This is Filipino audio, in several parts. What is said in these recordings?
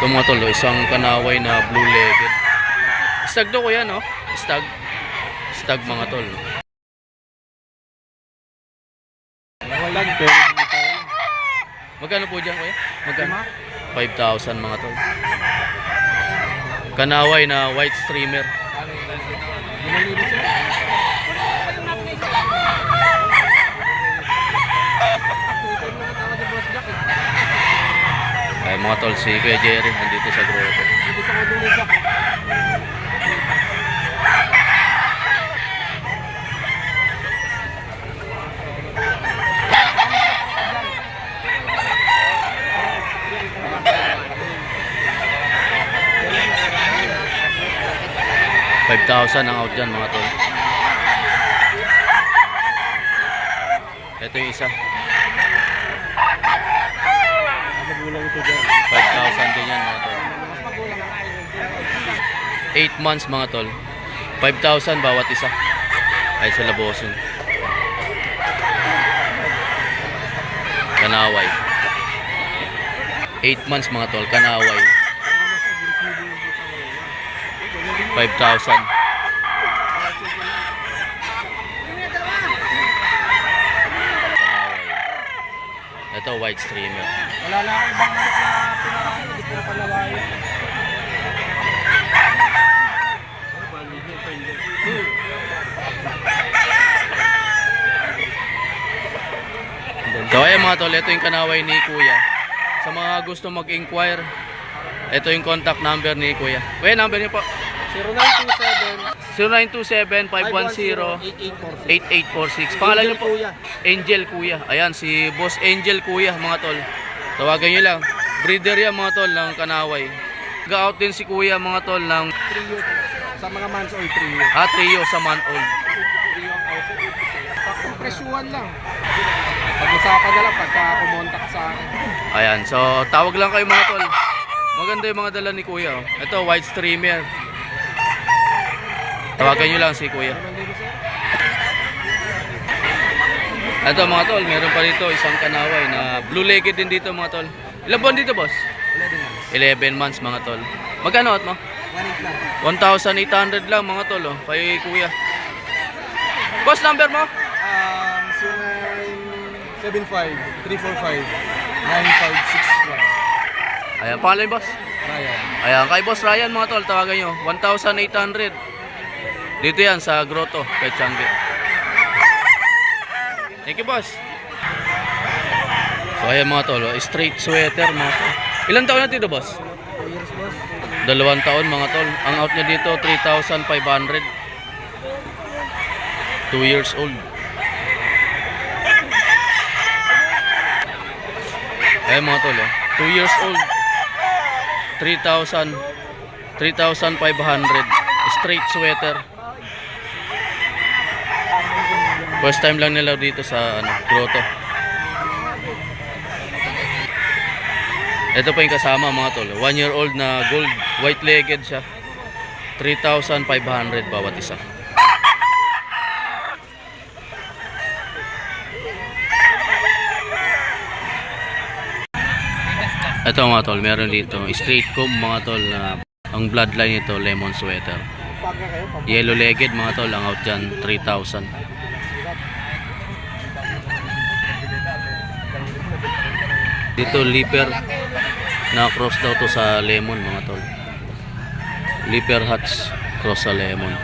Ito mga tol, isang kanaway na blue-legged. Stag do kuya, no? Stag. Stag mga tol. Walang pero dito. Magkano po dyan kuya? Magkano? 5,000 mga tol. Kanaway na white streamer. Ay mga tol, si Kuya Jerry nandito sa grupo. $5,000 ang out dyan mga tol. Ito yung isa. 5,000 din yan mga tol. 8 months mga tol. 5,000 bawat isa. Ay sa labosin. Kanaway. 8 months mga tol. Kanaway. 5,000. Ito white streamer. Wala na akong ibang manok na pinakain. Hindi ko na palawayo. So ayun mga tol, ito yung kanaway ni Kuya. Sa mga gusto mag-inquire, ito yung contact number ni Kuya. Kuya, number niyo po? 0927-510-8846. Pangalan niyo po? Angel Kuya. Ayan, si Boss Angel Kuya mga tol. Tawagan niyo lang. Breeder yan mga tol ng kanaway. Ga-out din si Kuya mga tol ng Trio sa mga months old, trio. trio sa month old. Trio ang out. Sakong presyuhan lang. Pag-usapan na lang pagka kumontak sa akin. Ayan, so tawag lang kayo mga tol. Maganda yung mga dala ni Kuya. Oh. Ito, white streamer. Tawagan nyo lang si Kuya. Ito mga tol, meron pa dito isang kanaway na blue-legged din dito mga tol. Ilang buwan dito boss? 11 months mga tol. Magkano at mo? 1,800 lang mga tol. Oh, kay Kuya. Boss, number mo? 0975-345-9561. Ayan, pangalan boss? Ryan. Ayan, kay Boss Ryan mga tol, tawagan nyo. 1,800. Dito yan sa Grotto, Petchangi. Thank you, boss. So, ayan mga tol, straight sweater mga tol. Ilan taon na dito, boss? 2 years, boss. 2 taon mga tol. Ang out niya dito, 3,500. 2 years old. Ayan mga tol, 2 years old. 3,500. Straight sweater. First time lang nila dito sa Grotto. Ito pa yung kasama mga tol. 1 year old na gold, white legged siya. 3,500 bawat isa. Ito mga tol, meron dito straight comb mga tol na ang bloodline nito lemon sweater. Yellow legged mga tol, ang out dyan 3,000. Dito leaper na cross daw to sa lemon mga tol. Leaper hats cross sa lemon.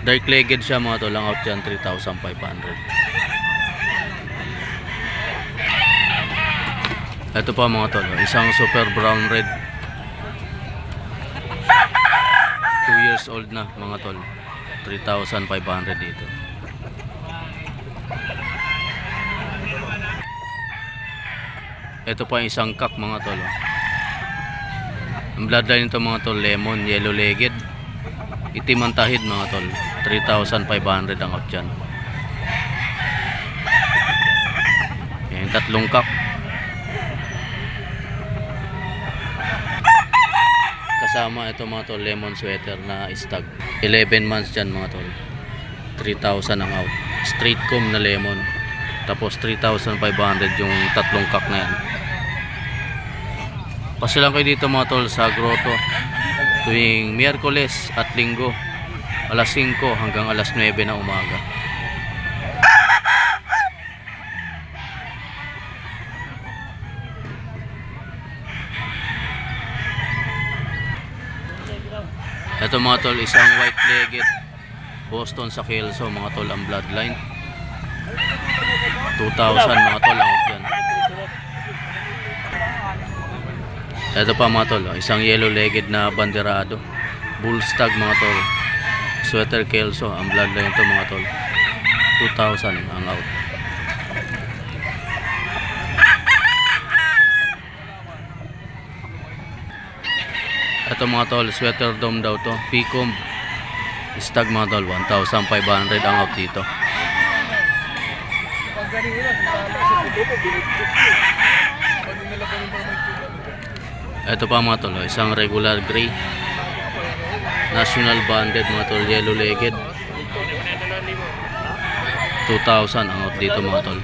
Dark legged siya mga tol, ang out dyan 3,500. Ito pa mga tol, isang super brown red. 2 years old na mga tol. 3,500 dito. Ito pa isang kak mga tol. Ang bloodline nito mga tol, lemon, yellow legged. Itim ang tahid mga tol. 3,500 ang out dyan. Yan, tatlong kak. Kasama ito mga tol, lemon sweater na stag. 11 months dyan mga tol. 3,000 ang out. Straight comb na lemon. Tapos 3,500 yung tatlong kak na yan. Pasilang kayo dito mga tol sa grotto tuwing Miyerkules at Linggo, alas 5 hanggang alas 9 na umaga. Ito mga tol, isang white-legged Boston sa Kelso mga tol, ang bloodline. 2,000 mga tol ang out yan. Ito pa mga tol, isang yellow-legged na banderado bull stag mga tol, sweater Kelso, ang bloodline ito mga tol. 2,000 ang out. Ito mga tol, sweater dome daw to, Picom stag mga tol, 1,500 ang out dito. Ito pa mga tol, isang regular gray national banded mga tol, yellow legged, 2,000 ang out dito mga tol.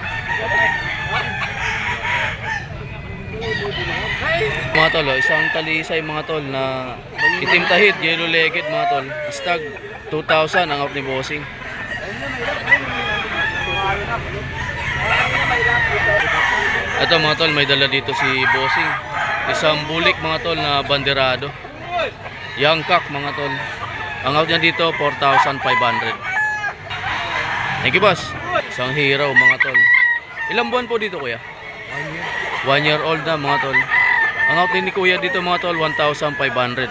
Mga tol, isang talisay mga tol na itim tahid, yellow legged mga tol, stag, 2,000 ang out ni bossing. Ito mga tol, may dala dito si bossing, isang bulik mga tol na banderado, young cock mga tol, ang out niya dito 4,500. Thank you boss. Isang hero mga tol. Ilang buwan po dito kuya? 1 year old na mga tol. Ang out din ni kuya dito mga tol, 1,500.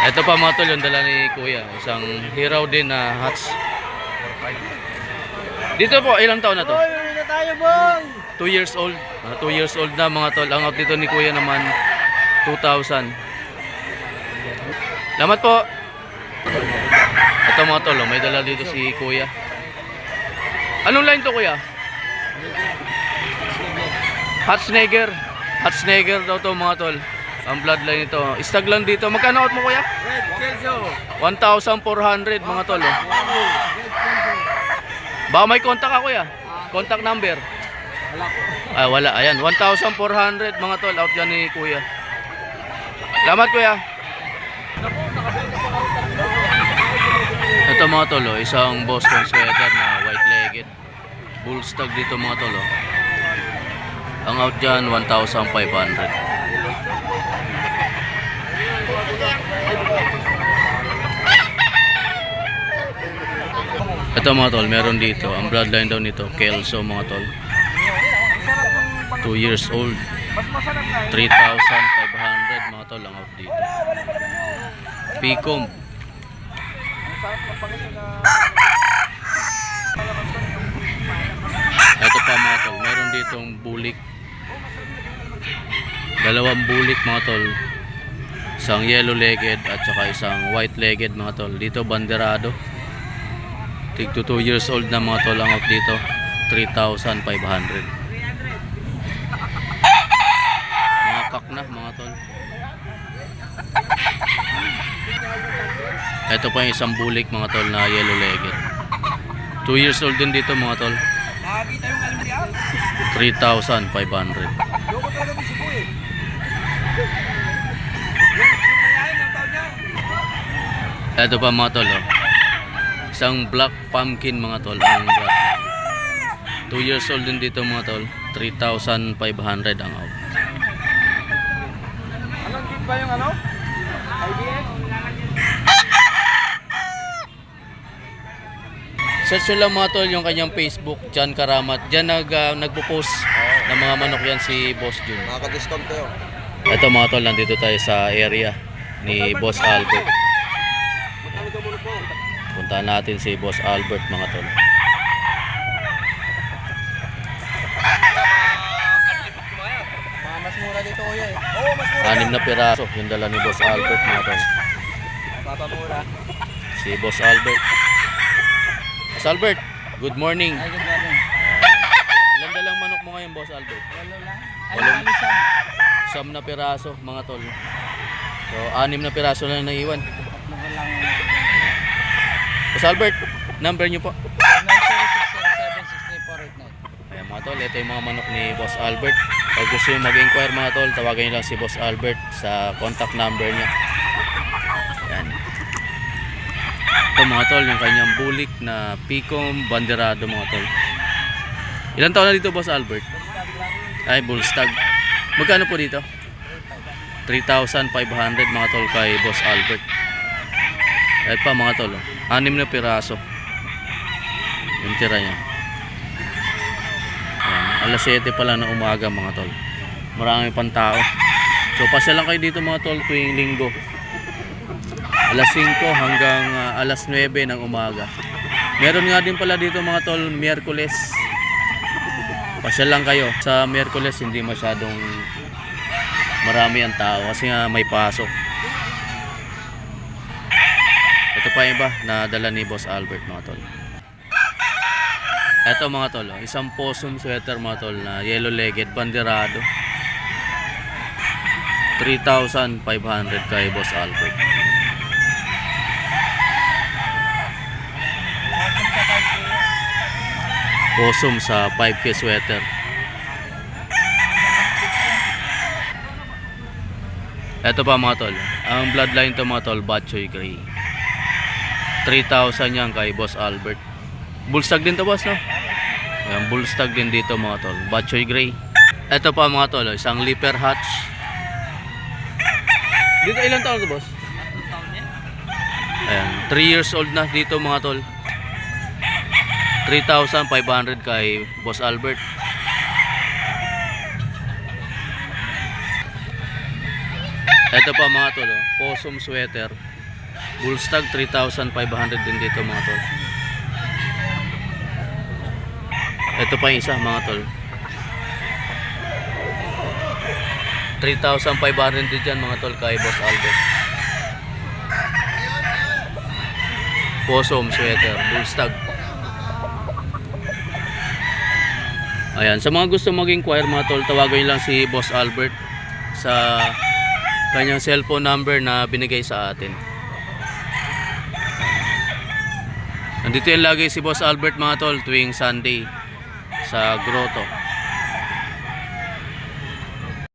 Ito pa mga tol, yung dala ni kuya, isang hero din na hats. Dito po, ilang taon na to? 2 years old. 2 years old na mga tol. Ang out dito ni kuya naman 2,000. Salamat po. Ito mga tol, may dala dito si kuya. Anong line to kuya? Hatsneger. Hatsneger daw to mga tol. Ang bloodline ito. Stag lang dito. Magkano out mo kuya? Red Kelso. 1,400 mga tol. Baka may contact ako kuya. Contact number. Wala po. Ay wala. Ayan. 1,400 mga tol. Out yan ni kuya. Salamat kuya. Ito mga tol, isang Boston sweater na white-legged bull stag dito mga tol. Ang out dyan 1,500. Ito mga tol, meron dito, ang bloodline daw nito Kelso mga tol, 2 years old, 3,500 mga tol ang out dito. Picom. Ito pa mga tol, meron ditong bulik, dalawang bulik mga tol, isang yellow legged at saka isang white legged mga tol. Dito banderado, tig to 2 years old na mga tol ang out dito, 3,500. Mga kak na mga tol. Ito pa yung isang bulik mga tol na yellow legged, 2 years old din dito mga tol, 3,500. Ito pa mga tol, isang black pumpkin mga tol, ang bloodline, 2 years old din dito mga tol, 3,500 ang out. Anong kit ba yung ano? IBF? Search nyo lang mga tol yung kanyang Facebook, John Karamat. Diyan nagpo-post ng mga manok yan si Boss Jun. Makaka-discount kayo. Ito mga tol, nandito tayo sa area ni Boss Albert. Puntahan natin si Boss Albert mga tol. Mas mura dito kuya eh. Oo, mas mura. 6 na piraso yung dala ni Boss Albert mga tol. Papamura. Si Boss Albert. Boss Albert, good morning. Ay, good morning. Ilan dalang manok mo ngayon Boss Albert? Walo lang. Ay, Walong- alisan. 9 na piraso mga tol. So 6 na piraso na naiwan. Tatlo ko lang. Boss Albert, number nyo po. 906076348. Ayan mga tol, tol, ito yung mga manok ni Boss Albert. Pag gusto nyo mag-inquire mga tol, tawagan nyo lang si Boss Albert sa contact number niya. Yan. Ito mga tol, yung kanyang bulik na Picom Banderado mga tol. Ilan taon na dito Boss Albert? Ay, bull stag. Magkano po dito? 3,500 mga tol kay Boss Albert. Ay pa mga tol, 6 na piraso yung tira niya. Ayan, alas 7 pa lang ng umaga mga tol. Marami pang tao. So pasya lang kayo dito mga tol tuwing linggo. Alas 5 hanggang alas 9 ng umaga. Meron nga din pala dito mga tol Miyerkules. Pasya lang kayo. Sa Miyerkules hindi masyadong marami ang tao kasi nga may pasok. Ito pa iba na dala ni Boss Albert mga tol. Ito mga tol, isang possum sweater mga tol na yellow legged banderado. 3,500 kay Boss Albert. Possum sa 5K sweater. Ito pa mga tol, ang bloodline to mga tol, Batchoy Gray. 3,000 yan kay Boss Albert. Bullstag din to boss no? Ayan, bullstag din dito mga tol, Batchoy Gray. Ito pa mga tol, isang leaper hatch. Dito ilang taon to boss? Ayan, 3 years old na dito mga tol. 3,500 kay Boss Albert. Ito pa mga tol, possum sweater. Bullstag 3,500 din dito mga tol. Ito pa yung isa mga tol. 3,500 din dyan mga tol kay Boss Albert. Possum sweater, bullstag. Ayan, sa mga gusto mag-inquire mga tol, tawagan nyo lang si Boss Albert sa kanyang cellphone number na binigay sa atin. Nandito yung lagi si Boss Albert mga tol tuwing Sunday sa grotto.